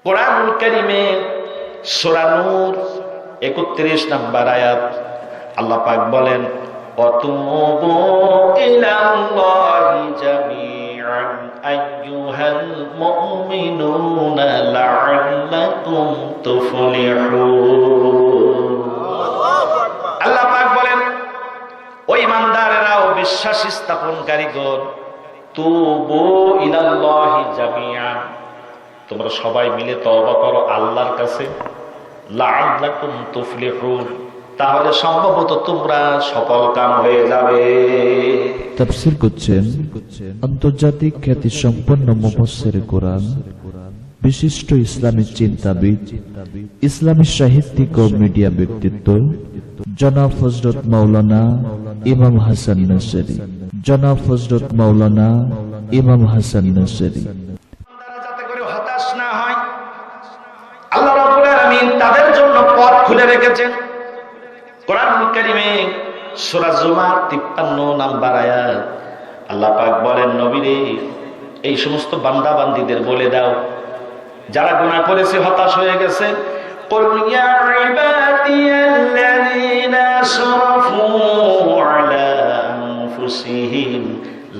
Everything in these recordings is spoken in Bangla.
কোরআনুল কারীমে সূরা নূর 31 নম্বর আয়াত আল্লাহ পাক বলেন ওয়াতুবু ইলাল্লাহি জামিআন আইয়ুহাল মুমিনুনা লাআল্লাকুম তুফলিহুন। আল্লাহ পাক বলেন ও ঈমানদারেরা ও বিশ্বাস স্থাপনকারীগণ তুবু ইলাল্লাহি জামিআন তোমরা সবাই মিলে তওবা করো আল্লাহর কাছে লাআল্লাকুম তুফলিহুন তাহলে সম্ভবত তোমরা সফল কাম হয়ে যাবে। তাফসীর করছেন আন্তর্জাতিক খ্যাতি সম্পন্ন মুফাসসির কোরআন বিশিষ্ট ইসলামী চিন্তাবিদ ইসলামী সাহিত্যিক ও মিডিয়া ব্যক্তিত্ব জনাব হযরত মাওলানা ইমাম হাসান নসরি জনাব হযরত মাওলানা ইমাম হাসান নসরি যাতে করে হতাশ না হয় আল্লাহ রাব্বুল আলামিন তাদের জন্য পথ খুলে রেখেছেন। কোরআনুল কারীমে সূরা জুমার 53 নম্বর আয়াত আল্লাহ পাক বলেন নবীরে এই সমস্ত বান্দা বান্দীদের বলে দাও যারা গুনাহ করেছে হতাশ হয়ে গেছে قل يا عبادي الذين أسرفوا على أنفسهم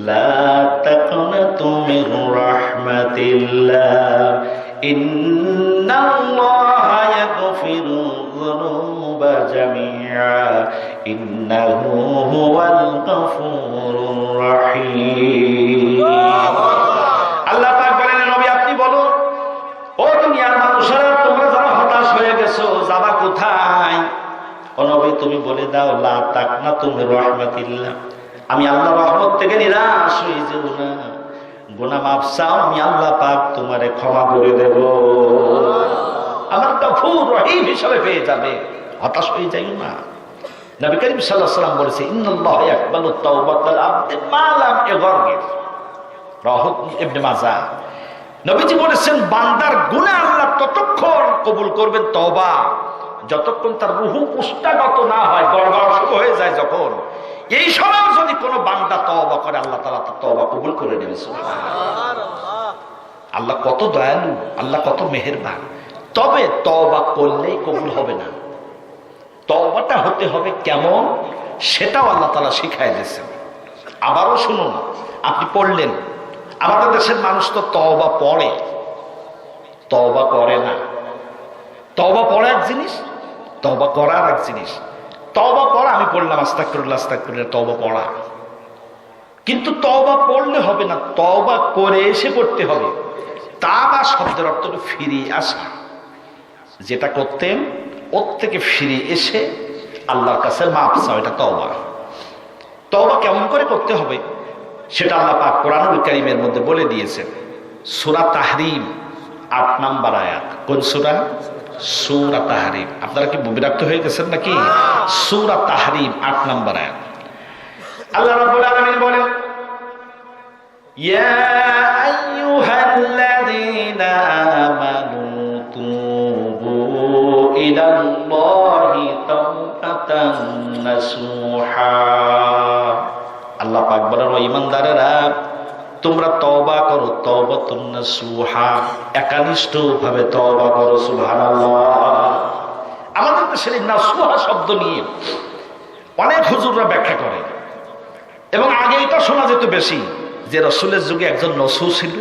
لا تقنطوا من رحمة الله إن الله يغفر الذنوب جميعا إنه هو الغفور الرحيم। আল্লাহ পাক বলেন নবী আপনি বলুন ও দুনিয়ার মানুষেরা তোমরা যারা হতাশ হয়ে গেছো যাবা কোথায়? ও নবী তুমি বলে দাও লা তাকনাতু মির রাহমাতিল্লাহ আমি আল্লাহর রহমত থেকে নিরাশ হয়ে যাব না, গুনাহ মাফ চাও আমি আল্লাহ পাক তোমারে ক্ষমা করে দেব, আমার গফুর রহিম হিসেবে পেয়ে যাবে, হতাশ হয়ে যাইও না। নবী করিম সাল্লাল্লাহু আলাইহি ওয়াসাল্লাম বলেছে ইন্নাল্লাহা ইয়াকবালু তাওবাতাল আবদি মা লাম ইগরগির রাহু ইবনে মাজাহ। নবীজি বলেছেন বান্দার গুনাহ আল্লাহ ততক্ষণ কবুল করবেন তওবা যতক্ষণ তার রূহ পুষ্টাগত না হয়, গড়গড় শুরু হয়ে যায় যখন, এই সময় যদি কোনো বান্দা তওবা করে আল্লাহ তাআলা তার তওবা কবুল করে নেবেন। সুবহানাল্লাহ। আল্লাহ কত দয়ালু, আল্লাহ কত মেহেরবান। তবে তওবা করলেই কবুল হবে না, তওবাটা হতে হবে কেমন সেটাও আল্লাহ তাআলা শিখায় দিয়েছেন। আবারও শুনুন, আপনি পড়লেন আমাদের দেশের মানুষ তো তওবা পড়ে, তওবা করে না। তওবা পড়া এক জিনিস, তওবা করার এক জিনিস। তওবা পড়া আমি পড়লাম আস্তাগফিরুল্লাহ আস্তাগফিরুল্লাহ তওবা পড়া, কিন্তু তওবা পড়লে হবে না, তওবা করে এসে পড়তে হবে। তাওবা শব্দের অর্থ হলো ফিরে আসা, যেটা করতেন ওর থেকে ফিরে এসে আল্লাহর কাছে মাফ চাও, এটা তওবা। তওবা কেমন করে করতে হবে সেটা আল্লাহ পাক কোরআনুল কারীমের মধ্যে বলে দিয়েছেন। সূরা তাহরিম 8 নম্বর আয়াত। কোন সূরা? সূরা তাহরিম। আপনারা কি বিরক্ত হয়ে গেছেন নাকি? সূরা তাহরিম 8 নম্বর আয়াত। আল্লাহ রাব্বুল আলামিন বলেন ইয়া আইয়ুহাল্লাযীনা আমানু তুবু ইলাল্লাহি তাওবাতান নাসুহা। আল্লাহ পাক বলেন ও ঈমানদারেরা তোমরা তওবা করো তাওবাতুন নাসুহা, একনিষ্ঠভাবে তওবা করো। সুবহানাল্লাহ। আমাদের দেশের নাসুহা শব্দ নিয়ে অনেক হুজুররা ব্যাখ্যা করে, এবং আগে এটা শোনা যেত বেশি যে রাসূলের যুগে একজন নসু ছিল,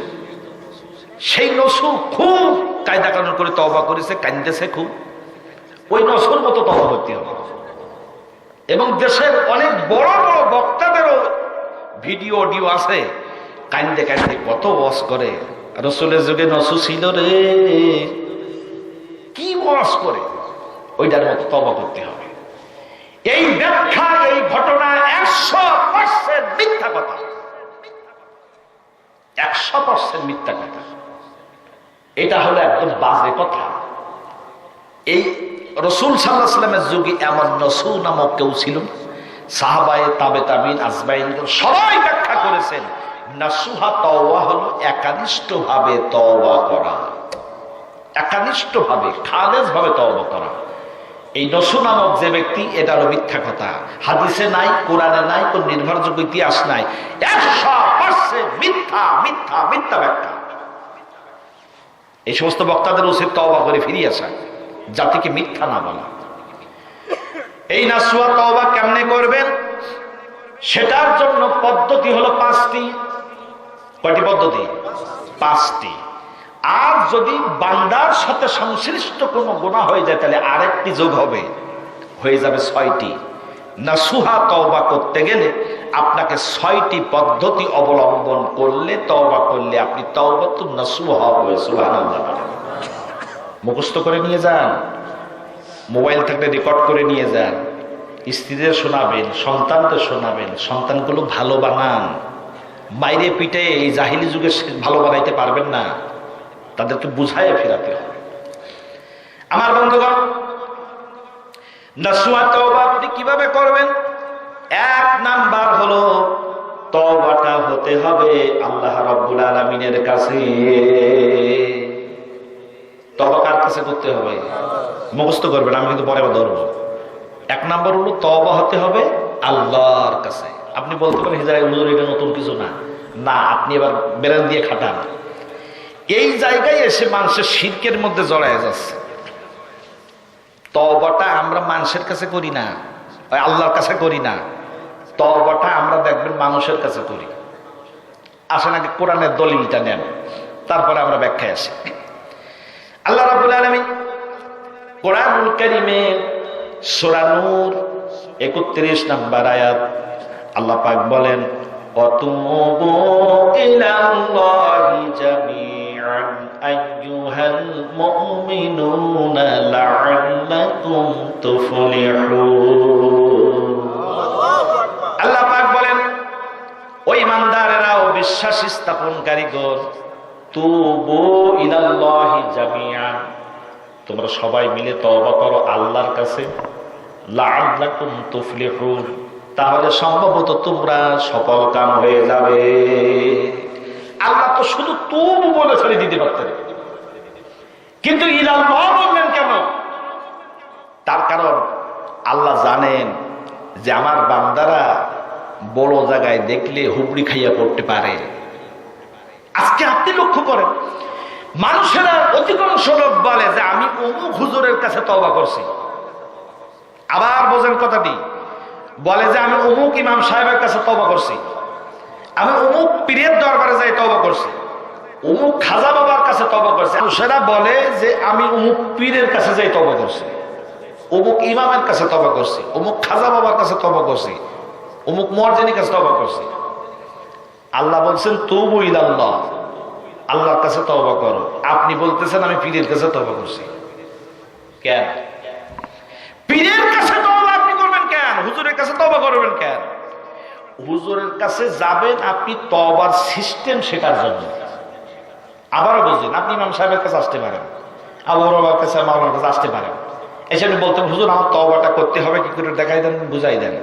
সেই নসু খুব কায়দা কানুন করে তওবা করেছে, কাঁদতেছে খুব, ওই নসুর মতো তওবা করতে হবে। এবং দেশের অনেক বড় বড় বক্তাদেরও ভিডিও অডিও আছে, কান্দে কান্দে কত ওয়াজ করে, রাসূলের যুগে নসু ছিল রে, কি ওয়াজ করে, ওইটার মতো তওবা করতে হবে। এই ব্যাখ্যা, এই ঘটনা 100% মিথ্যা কথা, 100% মিথ্যা কথা। এটা হলো একদম বাজে কথা। এই রাসূল সাল্লাল্লাহু আলাইহি ওয়াসাল্লামের যুগে এমন নসু নামক কেউ ছিল না। সাহাবায়ে তাবে তাবিন আজমাইন সবাই ব্যাখ্যা করেছেন নাসুহা তওবা হলো একনিষ্ঠভাবে তওবা করা, একনিষ্ঠভাবে খালেসভাবে তওবা করা। এই নসু নামক যে ব্যক্তি, এটা হলো মিথ্যা কথা। হাদিসে নাই, কোরআনে নাই, কোন নির্ভরযোগ্য ইতিহাস নাই, 100% মিথ্যা মিথ্যা মিথ্যা ব্যাখ্যা। এই সমস্ত বক্তাদের উচিত তওবা করে ফিরিয়ে আসা, জাতিকে মিথ্যা না বলা। এই নাসুয়া তওবা কেমনে করবেন, সেটার জন্য পদ্ধতি হলো 5টি। কয়টি পদ্ধতি? 5টি। আর যদি বান্দার সাথে সংশ্লিষ্ট কোনো গুনাহ হয়ে যায় তাহলে আরেকটি যোগ হবে, হয়ে যাবে 6টি। নাসুহা তওবা করতে গেলে আপনাকে 6টি পদ্ধতি অবলম্বন করলে, তওবা করলে আপনি তাওবাতুন নাসুহা হবে। সুবহানাল্লাহ। মুখস্থ করে নিয়ে যান, মোবাইল থাকলে রেকর্ড করে নিয়ে যান, স্ত্রীদের শোনাবেন, সন্তানদের শোনাবেন। সন্তানগুলো ভালো বানান, মাইরে পিটে এই জাহিলি যুগে ভালো বানাইতে পারবেন না, তাদেরকে বুঝাইয়া ফেরাতে হবে। আমার বন্ধুগণ, নাসুহা তওবা আপনি কিভাবে করবেন? 1 নাম্বার হলো তওবাটা হতে হবে আল্লাহ রাব্বুল আলামিনের কাছে। তওবা কার কাছে করতে হবে? মুখস্থ করবেন, আমি কিন্তু পরে ধরবো। 1 নাম্বার হলো তওবা হতে হবে আল্লাহর কাছে। আপনি বলতে পারেন হুজুর এটা নতুন কিছু না, না আপনি এবার বেরেন দিয়ে খাটান। এই জায়গায় এসে মানুষের শিরকের মধ্যে জড়ায় যাচ্ছে। তওবাটা আমরা মানুষের কাছে করি না, আল্লাহর কাছে করি না। তওবাটা আমরা দেখবেন মানুষের কাছে করি। আসেন আগে কোরআনের দলিলটা নেন, তারপরে আমরা ব্যাখ্যায় আসি। আল্লাহ রাব্বুল আলামিন কোরআনুল কারীমে সূরা নূর 31 নম্বর আয়াত আল্লাহ পাক বলেন, ওয়াতুবু ইলাল্লাহি জামিআন আইয়ুহাল মুমিনুনা লাআল্লাকুম তুফলিহুন। আল্লাহ পাক বলেন, ও ঈমানদারেরা ও বিশ্বাস স্থাপনকারীগণ, তুবু ইলাল্লাহি জামিআন, তোমরা সবাই মিলে তওবা করো আল্লাহর কাছে, লাআল্লাকুম তুফলিহুন, তাহলে সম্ভবত তোমরা সফল কাম হয়ে যাবে। আল্লাহ তো শুধু তুবু বলে ছেড়ে দিতে পারতেন, কিন্তু ইলাল্লাহ বললেন কেন? তার কারণ আল্লাহ জানেন যে আমার বান্দারা বড় জায়গায় দেখলে হুবড়ি খাইয়া পড়তে পারে। আজকে আপনি লক্ষ্য করেন, মানুষেরা অধিকাংশ লোক বলে যে আমি অমুক হুজুরের কাছে তওবা করছি। আবার বোঝেন কথাটি, বলে যে আমি অমুক ইমাম সাহেবের কাছে তওবা করছি, আমি অমুক পীরের দরবারে যাই তওবা করছি, অমুক খাজা বাবার কাছে তওবা করছি। মানুষেরা বলে যে আমি অমুক পীরের কাছে যাই তওবা করছি, অমুক ইমামের কাছে তওবা করছি, অমুক খাজা বাবার কাছে তওবা করছি, অমুক মুয়াজ্জিনের কাছে তওবা করছি। আল্লাহ বলছেন তুবু ইলাল্লাহ, আল্লাহর কাছে তওবা করো। আপনি বলতেছেন আমি পীরের কাছে তওবা করছি। কেন পীরের কাছে তওবা আপনি করবেন কেন? হুজুরের কাছে তওবা করবেন কেন? হুজুরের কাছে যাবেন আপনি তওবার সিস্টেম শেখার জন্য। আবারও বুঝলেন, আপনি ইমাম সাহেবের কাছে আসতে পারেন, আবু বকর কাছে, মাওলানার কাছে আসতে পারেন, এসে আপনি বলতেন হুজুর আমার তওবাটা করতে হবে, কি করে দেখাই দেন, বুঝাই দেন।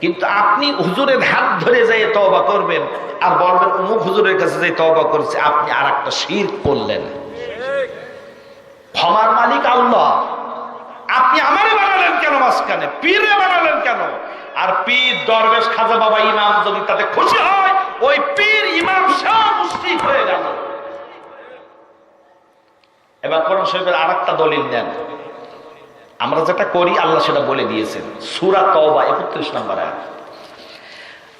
কিন্তু আপনি হুজুরের হাত ধরে যাই তওবা করবেন আর বলবেন অমুক হুজুরের কাছে যাই তওবা করছে, আপনি আর একটা শিরক করলেন। ক্ষমার মালিক আল্লাহ, আপনি আমারে বানালেন কেন? মাঝখানে পীরে বানালেন কেন? আর পীর, দরবেশ, খাজা বাবা, ইমাম যদি তাতে খুশি হয়, ওই পীর ইমাম সব মুশরিক হয়ে গেল। এবার কোরআন শরীফের আরেকটা দলিল নেন। আমরা যেটা করি আল্লাহ সেটা বলে দিয়েছেন, সূরা তাওবা 31 নম্বর আয়াত।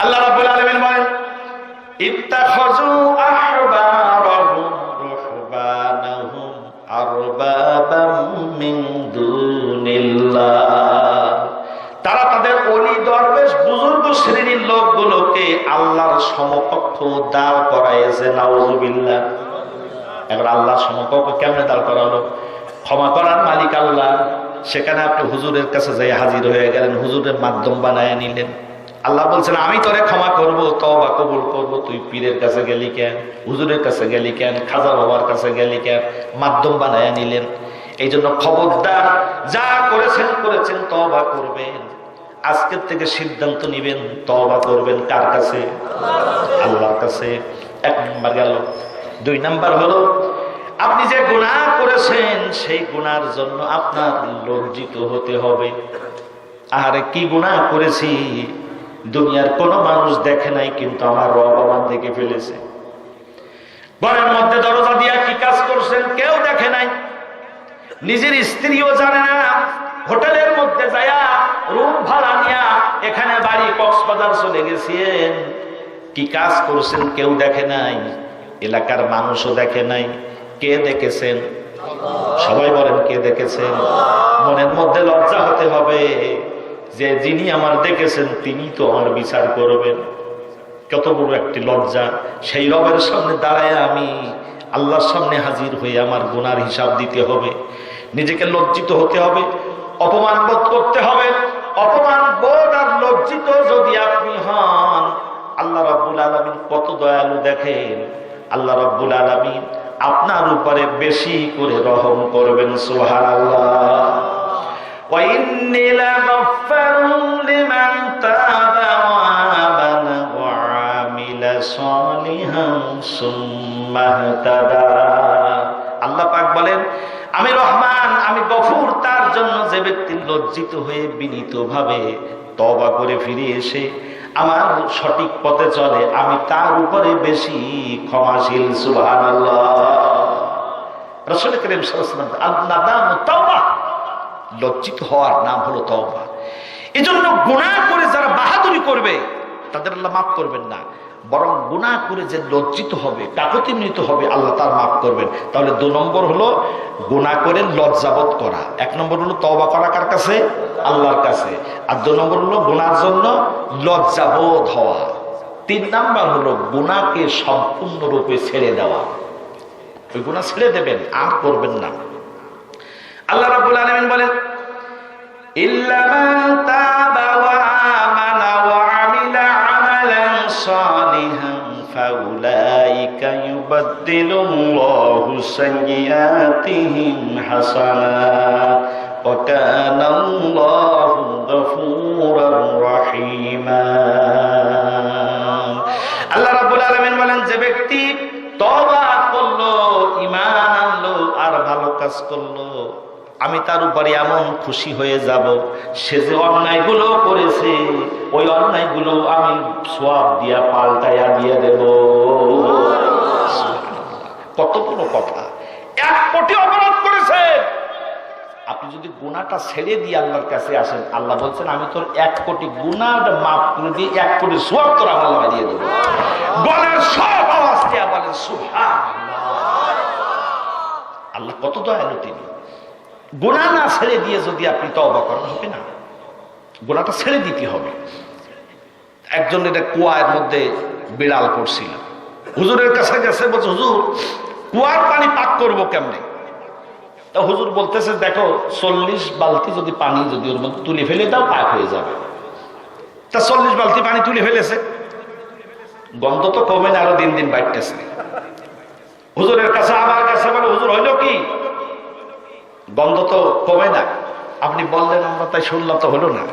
আল্লাহ রাব্বুল আলামিন বলেন, ইত্তাখাযু আহবারাহুম রুহবানাহুম আরবাবাম মিন দুনিল্লাহ, তারা তাদের ওলি, দরবেশ, বুজুর্গ শ্রেণীর লোকগুলোকে আল্লাহর সমকক্ষ দাঁড় করাইছে। নাউজুবিল্লাহ। এবার আল্লাহর সমকক্ষ কেমনে দাঁড় করালো? ক্ষমা করার মালিক আল্লাহ, সেখানে আপনি হুজুরের কাছে যাই হাজির হয়ে গেলেন, হুজুরের মাধ্যম বানায় নিলেন। আল্লাহ বলছেন আমি তোরে ক্ষমা করব, তওবা কবুল করব, তুই পীরের কাছে গেলি কেন, হুজুরের কাছে গেলি কেন, খাজা বাবার কাছে গেলি কেন? মাধ্যম বানায় নিলেন। এই জন্য খবরদার, যা করেছেন করেছেন, তওবা করবেন। আজকের থেকে সিদ্ধান্ত নিবেন তওবা করবেন কার কাছে? আল্লাহর কাছে। 1 নাম্বার গেল। 2 নাম্বার হলো আপনি যে গুনাহ করেছেন সেই গুনার জন্য আপনার লজ্জিত হতে হবে। আরে কি গুনাহ করেছি, দুনিয়ার কোনো মানুষ দেখে নাই, কিন্তু আমার রব আমার দেখে ফেলেছে। ঘরের মধ্যে দরজা দিয়া কি কাজ করছেন কেউ দেখে নাই, নিজের স্ত্রীও জানে না। হোটেলের মধ্যে যায়া রুম ভাড়া নিয়া এখানে বাড়ি কক্সবাজার চলে গেছেন, কি কাজ করছেন কেউ দেখে নাই, এলাকার মানুষও দেখে নাই। কে দেখেছেন? সবাই বলেন কে দেখেছেন? মনের মধ্যে লজ্জা হতে হবে যে যিনি আমার দেখেছেন তিনি তো আমার বিচার করবেন। কত বড় একটি লজ্জা! সেই রবের সামনে দাঁড়ায় আমি আল্লাহর সামনে হাজির হয়ে আমার গুনার হিসাব দিতে হবে, নিজেকে লজ্জিত হতে হবে, অপমান বোধ করতে হবে। অপমান বোধ আর লজ্জিত যদি আপনি হন, আল্লাহ রাব্বুল আলামিন কত দয়ালু দেখেন। আল্লাহ রাব্বুল আলামিন আপনার উপরে বেশি করে রহম করবেন। সুবহানাল্লাহ। ওয়া ইন্নী লাগাফফারুন লিমান তাবা ওয়া আমানা ওয়া আমিলা সালিহান সুম্মা ইহতাদা। আল্লাহ পাক বলেন, আমি রহমান, আমি গফুর তার জন্য যে ব্যক্তি লজ্জিত হয়ে বিনীতভাবে তওবা করে ফিরে এসে আমার সঠিক পথে চলে, আমি তার উপরে বেশি ক্ষমাশীল। সুবহানাল্লাহ। রাসূল করিম সাল্লাল্লাহু আলাইহি ওয়াসাল্লাম আন-নাদামু তাওবা, লজ্জিত হওয়ার নাম হলো তওবা। এজন্য গুনাহ করে যারা বাহাদুরি করবে তাদের আল্লাহ মাফ করবেন না, বরং গুনাহ করে যে লজ্জিত হবে, কাকুতিমিত হবে, আল্লাহ তার মাফ করবেন। তাহলে 2 নম্বর হলো গুনাহ করে লজ্জাবোধ করা, 1 নম্বর হলো তওবা করা কার কাছে? আল্লাহর কাছে, আর 2 নম্বর হলো গুনার জন্য লজ্জাবোধ হওয়া। 3 নাম্বার হলো গুনাহকে সম্পূর্ণরূপে ছেড়ে দেওয়া। ওই গুনাহ ছেড়ে দেবেন, আর করবেন না। আল্লাহ রাব্বুল আলামিন বলেন, ইল্লা মান তাবা ওয়া আমানা ওয়া আমিলা আমালান সালিহান ফাউলাইকা ইউবাদদিলুল্লাহু সাইয়্যাতিহিম হাসানাত ওয়া কানা আল্লাহু গফুরার রহিমা। আল্লাহ রাব্বুল আলামিন বলেন, যে ব্যক্তি তওবা করলো, ঈমান আনলো আর ভালো কাজ করলো, আমি তার উপরে এমন খুশি হয়ে যাব, সে যে অন্যায়গুলো করেছে ওই অন্যায়গুলো আমি সওয়াব দিয়া পাল্টাইয়া দিয়ে দেব। কত বড় কথা! 1 কোটি অপরাধ করেছে, আপনি যদি গুনাহটা ছেড়ে দিয়ে আল্লাহর কাছে আসেন, আল্লাহ বলছেন আমি তোর 1 কোটি গুনাহটা মাফ করে দিয়ে 1 কোটি সওয়াব তোর আমলে দিয়ে দেব। গলার সব আওয়াজ দিয়া বলেন সুবহানাল্লাহ। আল্লাহ কত দয়ালু তিনি। গুনাহ না ছেড়ে দিয়ে যদি আপনি তওবা করেন, হবে না। গুনাহটা ছেড়ে দিতে হবে। একজনের কুয়ার মধ্যে বিড়াল পড়ছিল, হুজুরের কাছে গেছে, বলছে হুজুর কুয়ার পানি পাক করবো কেমনে? তা হুজুর বলতেছে, দেখো 40 বালতি যদি পানি যদি ওর মধ্যে তুলে ফেলে দাও পাক হয়ে যাবে। তা 40 বালতি পানি তুলে ফেলেছে, গন্ধ তো কমে না, আরো দিন দিন বাড়তেছে। হুজুরের কাছে আমার কাছে বলে, হুজুর হইল কি? গন্ধ তো কমে না, আপনি বললেন আমরা তাই শুনলাম, তো হলো না।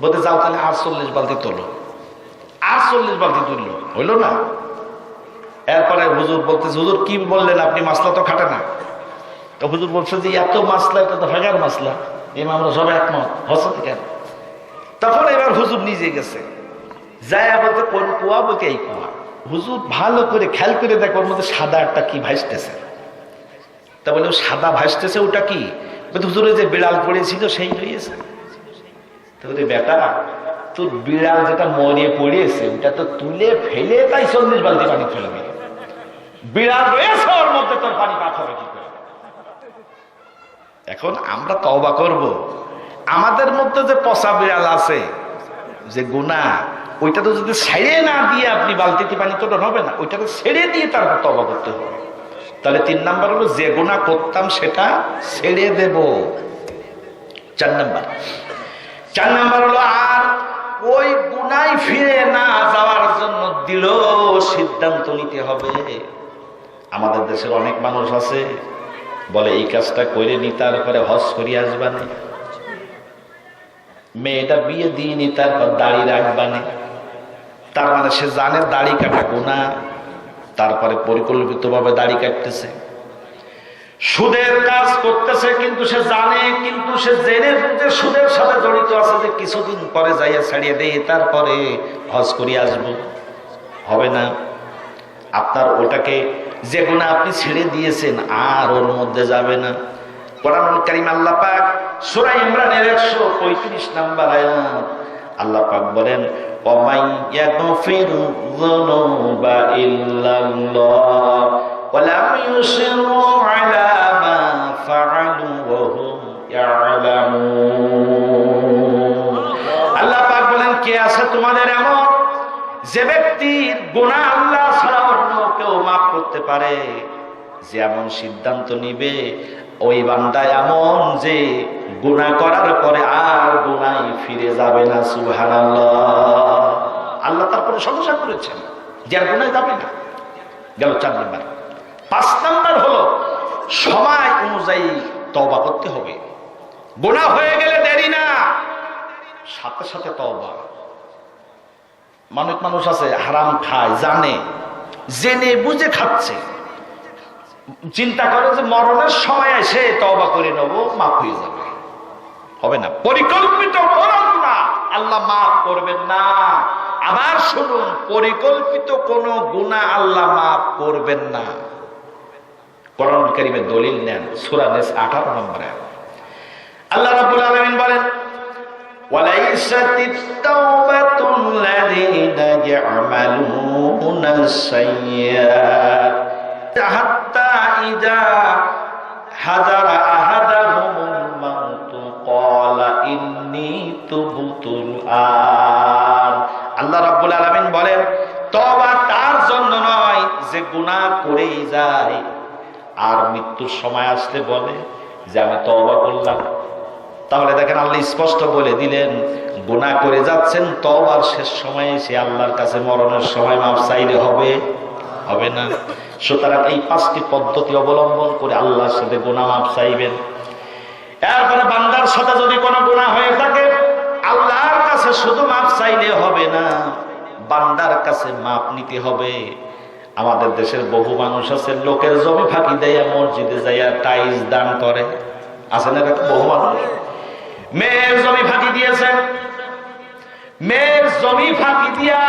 বলতে যাও তাহলে আর 40 বালতি তোলো। আর 40 বালতি তুললো, হইল না। এরপরে হুজুর বলতেছে, হুজুর কি বললেন আপনি? মাসলা তো খাটে না। তো হুজুর বলছে যে এত মাসলা, এটা তো ফেকার মাসলা, আমরা সব একমত, হসত কেন? তখন এবার হুজুর নিজে গেছে, যায় বলতে কোন কুয়া? বলতে এই কুয়া। হুজুর ভালো করে খেয়াল করে দেখো ওর মধ্যে সাদা একটা কি ভাসতেছে। তা বলে সাদা ভাসতেছে, ওটা কি? হুজুরে যে বিড়াল পড়েছিল সেই হয়েছে। তাহলে বেটা তোর বিড়াল যেটা মরিয়ে পড়িয়েছে ওটা তো তুলে ফেলে তাই 40 বালতি পানি ফেলবে। বিড়াল রয়েছে ওর মধ্যে, তোর পানি পাক হবে কি করে? এখন আমরা তওবা করব, আমাদের মধ্যে যে পচা বিড়াল আছে, যে গুনাহ, ওইটা তো যদি ছেড়ে না দিয়ে আপনি বালতিতে পানি তোলেন হবে না, ওইটাকে ছেড়ে দিয়ে তারপর তওবা করতে হবে। তাহলে 3 নাম্বার হলো যে গুনাহ করতাম সেটা ছেড়ে দেব। 4 নাম্বার হলো আর ওই গুনায় ফিরে না যাওয়ার জন্য দৃঢ় সিদ্ধান্ত নিতে হবে। আমাদের দেশের অনেক মানুষ আছে বলে এই কাজটা করে নি তারপরে হজ করি আসবানে, মেয়েটা বিয়ে দিইনি তারপর দাড়ি রাখবানে। তার মানে সে জানে দাড়ি কাটা গুনাহ, তারপরে পরিকল্পিতভাবে দাড়ি কাটতেছে। সুদের কাজ করতেছে কিন্তু সে জানে, কিন্তু সে জেনে যে সুদের সাথে জড়িত আছে, যে কিছুদিন পরে যাইয়া ছাড়িয়ে দেয় তারপরে হজ করি আসবো, হবে না। আপনার ওটাকে যে গুনাহ আপনি ছেড়ে দিয়েছেন আর ওর মধ্যে যাবে না। কোরআনুল কারীম আল্লাহ পাক সূরা ইমরানের 135 নম্বর আয়াত আল্লাহ পাক বলেন, ওয়ামাই ইয়াগফিরু যুনুবা ইল্লাল্লাহ ওয়া লাম ইউসিরু আলা মা ফাআলু ওয়া হুম ইয়ালামুন। আল্লাহ পাক বলেন, কে আছে তোমাদের এমন যে ব্যক্তির গুনাহ আল্লাহ ছাড়া অন্য কেউ মাফ করতে পারে, যে এমন সিদ্ধান্ত নিবে ওই বান্দা এমন যে গুনাহ করার পরে আর গুনাহে ফিরে যাবে না। সুবহানাল্লাহ। আল্লাহ তার প্রশংসা করেছেন যে আর গুনাহে যাবে না। গেল 4 নাম্বার। 5 নাম্বার হলো সময় অনুযায়ী তওবা করতে হবে। গুনাহ হয়ে গেলে দেরি না, সাথে সাথে তওবা। মানুষ আছে হারাম খায়, জানে, জেনে বুঝে খাচ্ছে, চিন্তা করে যে মরণের সময় এসে তওবা করে নেব, মাফ হয়ে যাবে। হবে না। পরিকল্পিত গুনাহ আল্লাহ মাফ করবেন না। আবার শুনুন, পরিকল্পিত কোন গুনাহ আল্লাহ মাফ করবেন না। কোরআন কারীমের দলিল নেন, সূরা নিস 18 নম্বরে আল্লাহ রাব্বুল আলামিন বলেন, ওয়ালাইসাতিত তাওবাতুল লাযীনা ইয়া'মালুনা আস-সাইয়্যাত হাত্তা ইযা হাদারা আহাদাহুমুল মাউতু ক্বালা ইন্নী তুবতুল আন। আল্লাহ রাব্বুল আলামিন বলেন, তওবা তার জন্য নয় যে গুনাহ করেই যায় আর মৃত্যুর সময় আসলে বলে যে আমি তওবা করলাম। তাহলে দেখেন আল্লাহ স্পষ্ট বলে দিলেন, গুনাহ করে যাচ্ছেন, তওবার শেষ সময়ে সে আল্লাহর কাছে মরণের সময় মাফ চাইলে হবে না। সুতরাং এই 5টি পদ্ধতি অবলম্বন করে আল্লাহর সাথে গুনাহ মাফ চাইবেন। এরপরে বান্দার সাথে যদি কোনো গুনাহ হয়ে থাকে, আল্লাহর কাছে শুধু মাফ চাইলে হবে না, বান্দার কাছে মাফ নিতে হবে। আমাদের দেশের বহু মানুষ আছে লোকের জমি ফাঁকি দেয়া মসজিদে যাইয়া টাইলস দান করে, আছে না বহু মানুষ? মেয়ের জমি ফাঁকি দিয়েছে, মেয়ের জমি ফাঁকি দিয়া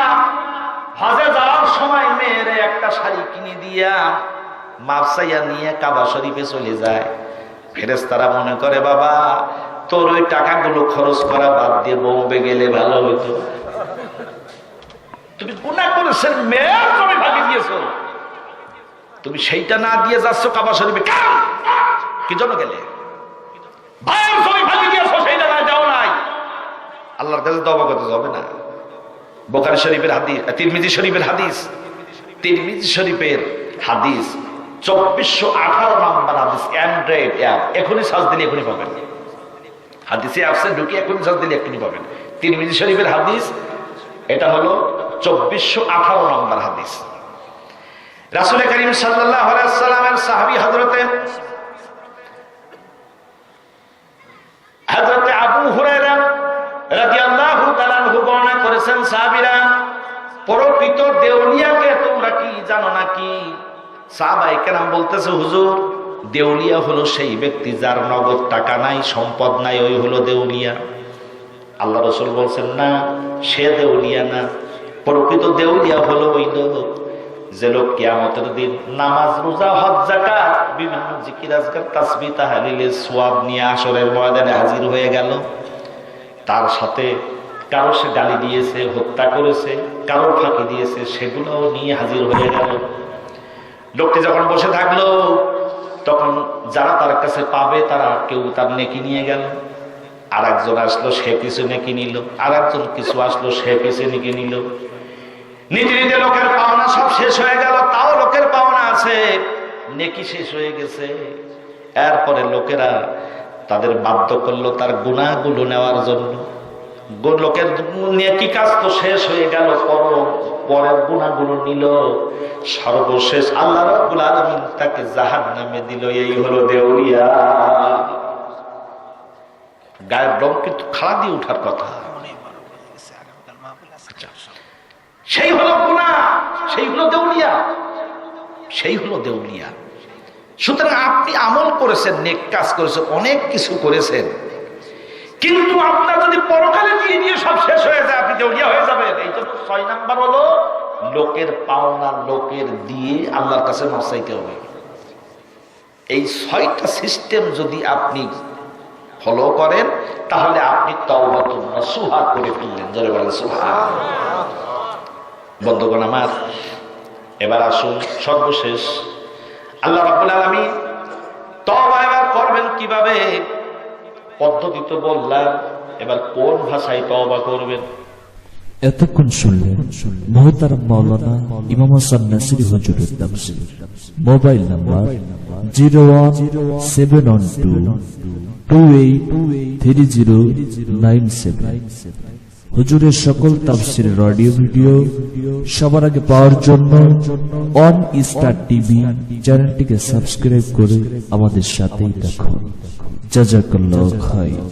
হজে যাওয়ার সময় মেয়ের একটা শাড়ি কিনে দিয়া মাফ চাইয়া নিয়ে কাবা শরীফে চলে যায়। ফেরেশতারা মনে করে, বাবা তোর ওই টাকাগুলো খরচ করা বাদ দিয়ে বোম্বে গেলে ভালো হতো। তুমি গুনাহ করেছেন, মেয়ের জমি ফাঁকি দিয়েছো, তুমি সেইটা না দিয়ে যাচ্ছ কাবা শরীফে, কি জন্য গেলে? ভাইয়ের জমি ফাঁকি দিয়েছো, সেইটা না যাও নাই, আল্লাহর কাছে তওবা করতে হবে না। বুখারী শরীফের হাদিস, তিরমিজি শরীফের হাদিস, তিরমিজি শরীফের হাদিস 2418 নম্বর হাদিস। অ্যান্ড্রয়েড অ্যাপ, এখনই সার্চ দিলে এখনই পাবেন। হাদিসে অ্যাপসে ঢুকে এখনই সার্চ দিলে এখনই পাবেন। তিরমিজি শরীফের হাদিস, এটা হলো 2418 নম্বর হাদিস। রাসূল করিম সাল্লাল্লাহু আলাইহি ওয়াসাল্লামের সাহাবী হযরতে আবু হুরায়রা রাদিয়াল্লাহু তাআলা আনহু বর্ণনা করেছেন, সাহাবীরা, প্রকৃত দেউলিয়াকে তোমরা কি জানো নাকি? সাহাবায়ে কেরাম বলতেছে, হুজুর, দেউলিয়া হলো সেই ব্যক্তি যার নগদ টাকা নাই, সম্পদ নাই, ওই হলো দেউলিয়া। আল্লাহ রাসূল বলছেন, না, সে দেউলিয়া না। প্রকৃত দেউলিয়া হলো ওই লোক যে লোক কিয়ামতের দিন নামাজ, রোজা, হজ, যাকাত, বিভিন্ন জিকির আজকার, তাসবিহ, তাহলিলের সওয়াব নিয়ে আসরের ময়দানে হাজির হয়ে গেল। তার সাথে কারো সে গালি দিয়েছে, হত্যা করেছে, কারো ফাঁকি দিয়েছে, সেগুলোও নিয়ে হাজির হয়ে গেল। লোকটি যখন বসে থাকলো, তখন যারা তার কাছে পাবে তারা কেউ তার নেকি নিয়ে গেল, আর একজন আসলো, সে কিছু নেকি নিল, আর একজন কিছু আসলো, সে কিছু নেকি নিল। নিতে নিতে লোকের পাওনা সব শেষ হয়ে গেল, তাও লোকের পাওনা আছে, নেকি শেষ হয়ে গেছে। এরপরে লোকেরা তাদের বাধ্য করলো তার গুনাহগুলো নেওয়ার জন্য। লোকের নেকি কাজ তো শেষ হয়ে গেল, পরের গুনাহগুলো নিল। সর্বশেষ আল্লাহ রাব্বুল আলামিন তাকে জাহান্নামে দিল। এই হলো দেউলিয়া। গায়ের রং কিন্তু খাড়া দিয়ে উঠার কথা। সেই হলো গুনাহ, সেই হলো দেউলিয়া, সেই হলো দেউলিয়া। সুতরাং আপনি আমল করেছেন, নেক কাজ করেছেন, অনেক কিছু করেছেন, কিন্তু আপনার যদি পরকালে দিয়ে সব শেষ হয়ে যায়, আপনি দেউলিয়া হয়ে যাবেন। এই জন্য 6 নাম্বার হলো লোকের পাওনা লোকের দিয়ে আল্লাহর কাছে মাফ চাইতে হবে। এই 6টা সিস্টেম যদি আপনি ফলো করেন তাহলে আপনি তাওবাতুন নাসুহা করে ফেললেন। জোরে বলেন সুবহানাল্লাহ। বন্ধুগণ আমার, এবার আসুন সর্বশেষ আল্লাহ রাব্বুল আলামিন তওবা এবার করবেন কিভাবে, পদ্ধতি তো বললাম, এবার কোন ভাষায় তওবা করবেন। এতক্ষণ শুনলেন মোহতারাম মাওলানা ইমাম হাসান নাসিরি হুজুরের তাফসীর। Mobile number 01712283097। হুজুরের সকল তাফসীরের অডিও ভিডিও সবার আগে পাওয়ার জন্য অন স্টার টিভি চ্যানেলটিকে সাবস্ক্রাইব করে আমাদের সাথেই থাকুন। জাযাকাল্লাহু খাইর।